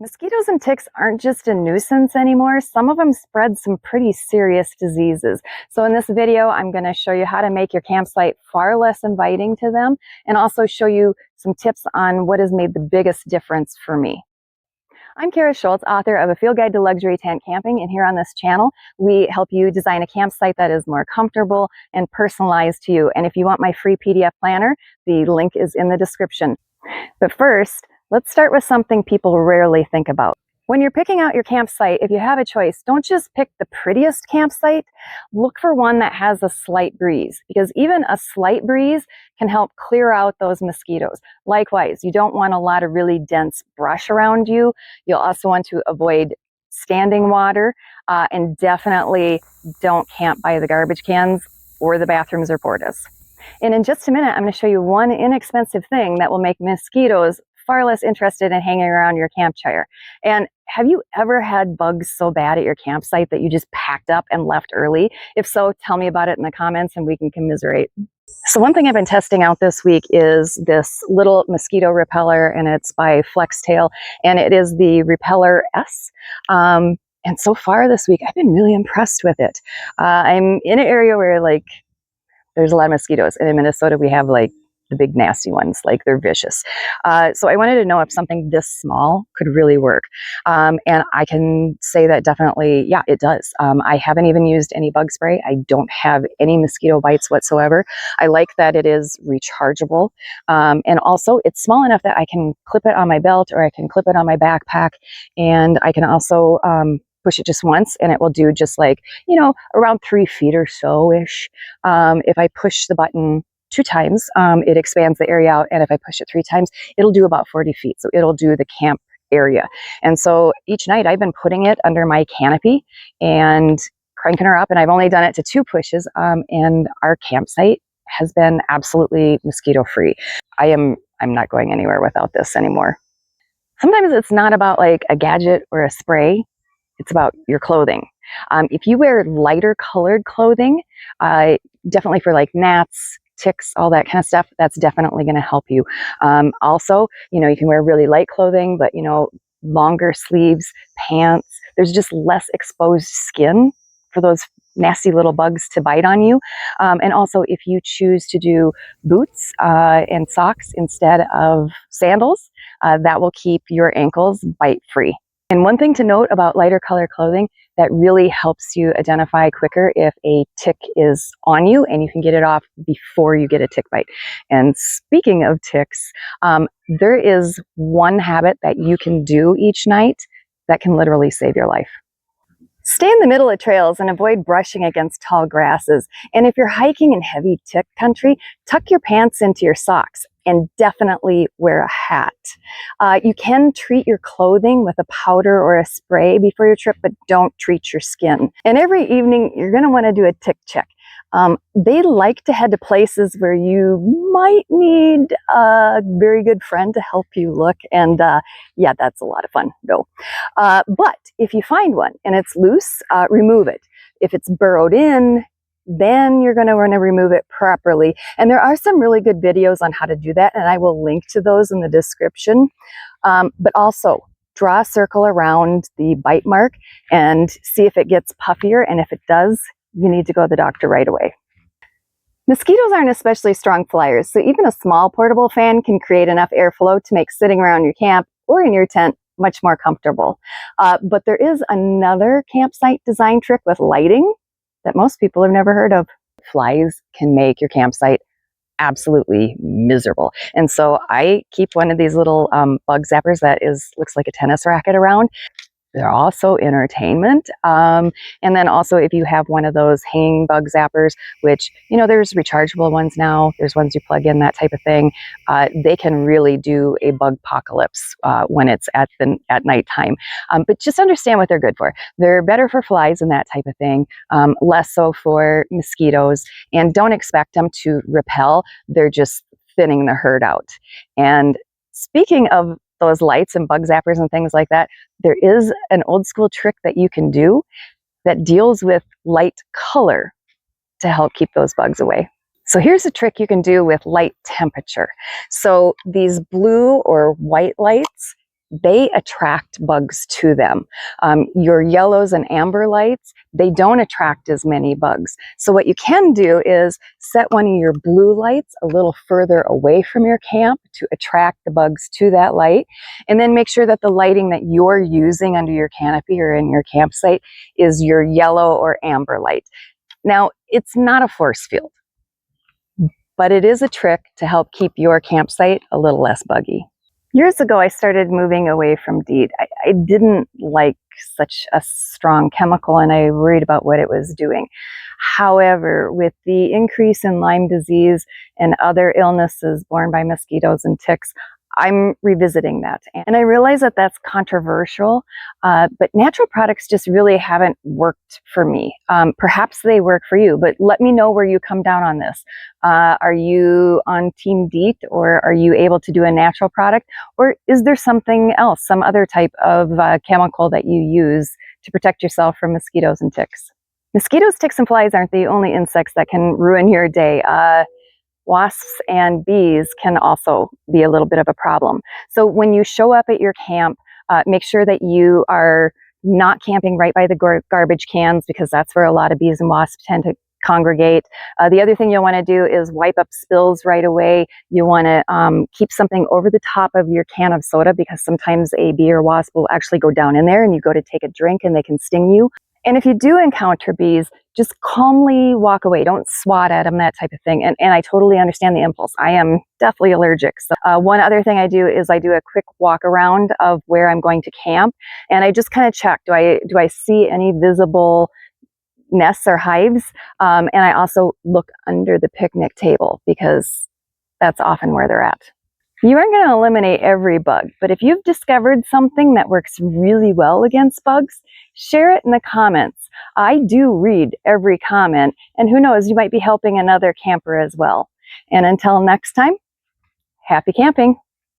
Mosquitoes and ticks aren't just a nuisance anymore. Some of them spread some pretty serious diseases. So in this video, I'm going to show you how to make your campsite far less inviting to them, and also show you some tips on what has made the biggest difference for me. I'm Kara Schultz, author of A Field Guide to Luxury Tent Camping, and here on this channel, we help you design a campsite that is more comfortable and personalized to you. And if you want my free PDF planner, the link is in the description. But first, let's start with something people rarely think about. When you're picking out your campsite, if you have a choice, don't just pick the prettiest campsite. Look for one that has a slight breeze, because even a slight breeze can help clear out those mosquitoes. Likewise, you don't want a lot of really dense brush around you. You'll also want to avoid standing water, and definitely don't camp by the garbage cans or the bathrooms or portas. And in just a minute, I'm going to show you one inexpensive thing that will make mosquitoes far less interested in hanging around your campfire. And have you ever had bugs so bad at your campsite that you just packed up and left early? If so, tell me about it in the comments and we can commiserate. So one thing I've been testing out this week is this little mosquito repeller, and it's by Flextail, and it is the Repeller S. And so far this week, I've been really impressed with it. I'm in an area where there's a lot of mosquitoes, and in Minnesota we have the big nasty ones, they're vicious. So I wanted to know if something this small could really work. And I can say that definitely, yeah, it does. I haven't even used any bug spray. I don't have any mosquito bites whatsoever. I like that it is rechargeable. And also it's small enough that I can clip it on my belt, or I can clip it on my backpack. And I can also, push it just once, and it will do just around 3 feet or so-ish. If I push the button 2 times, it expands the area out, and if I push it 3 times, it'll do about 40 feet. So it'll do the camp area. And so each night I've been putting it under my canopy and cranking her up, and I've only done it to 2 pushes, and our campsite has been absolutely mosquito free. I'm not going anywhere without this anymore. Sometimes it's not about a gadget or a spray. It's about your clothing. If you wear lighter colored clothing, definitely for gnats, ticks, all that kind of stuff, that's definitely going to help you. Also, you can wear really light clothing, but longer sleeves, pants. There's just less exposed skin for those nasty little bugs to bite on you. And also, if you choose to do boots and socks instead of sandals, that will keep your ankles bite free. And one thing to note about lighter color clothing that really helps you identify quicker if a tick is on you, and you can get it off before you get a tick bite. And speaking of ticks, there is one habit that you can do each night that can literally save your life. Stay in the middle of trails and avoid brushing against tall grasses. And if you're hiking in heavy tick country, tuck your pants into your socks, and definitely wear a hat. You can treat your clothing with a powder or a spray before your trip, but don't treat your skin. And every evening, you're going to want to do a tick check. They like to head to places where you might need a very good friend to help you look. And yeah, that's a lot of fun, though. But if you find one and it's loose, remove it. If it's burrowed in, then you're going to want to remove it properly. And there are some really good videos on how to do that, and I will link to those in the description. But also, draw a circle around the bite mark and see if it gets puffier, and if it does, you need to go to the doctor right away. Mosquitoes aren't especially strong flyers, so even a small portable fan can create enough airflow to make sitting around your camp or in your tent much more comfortable. But there is another campsite design trick with lighting that most people have never heard of. Flies can make your campsite absolutely miserable. And so I keep one of these little bug zappers that looks like a tennis racket around. They're also entertainment. And then also if you have one of those hanging bug zappers, which, there's rechargeable ones now, there's ones you plug in, that type of thing. They can really do a bug apocalypse when it's at nighttime. But just understand what they're good for. They're better for flies and that type of thing, less so for mosquitoes. And don't expect them to repel. They're just thinning the herd out. And speaking of those lights and bug zappers and things like that, there is an old school trick that you can do that deals with light color to help keep those bugs away. So here's a trick you can do with light temperature. So these blue or white lights, they attract bugs to them. Your yellows and amber lights, they don't attract as many bugs. So what you can do is set one of your blue lights a little further away from your camp to attract the bugs to that light. And then make sure that the lighting that you're using under your canopy or in your campsite is your yellow or amber light. Now, it's not a force field, but it is a trick to help keep your campsite a little less buggy. Years ago, I started moving away from DEET. I didn't like such a strong chemical, and I worried about what it was doing. However, with the increase in Lyme disease and other illnesses borne by mosquitoes and ticks, I'm revisiting that. And I realize that that's controversial, but natural products just really haven't worked for me. Perhaps they work for you, but let me know where you come down on this. Are you on Team DEET, or are you able to do a natural product? Or is there something else, some other type of chemical that you use to protect yourself from mosquitoes and ticks? Mosquitoes, ticks, and flies aren't the only insects that can ruin your day. Wasps and bees can also be a little bit of a problem. So when you show up at your camp, make sure that you are not camping right by the garbage cans, because that's where a lot of bees and wasps tend to congregate. The other thing you'll want to do is wipe up spills right away. You want to keep something over the top of your can of soda, because sometimes a bee or wasp will actually go down in there and you go to take a drink and they can sting you. And if you do encounter bees, just calmly walk away. Don't swat at them, that type of thing. And I totally understand the impulse. I am definitely allergic. So one other thing I do is I do a quick walk around of where I'm going to camp. And I just kind of check, do I see any visible nests or hives? And I also look under the picnic table, because that's often where they're at. You aren't going to eliminate every bug, but if you've discovered something that works really well against bugs, share it in the comments. I do read every comment, and who knows, you might be helping another camper as well. And until next time, happy camping.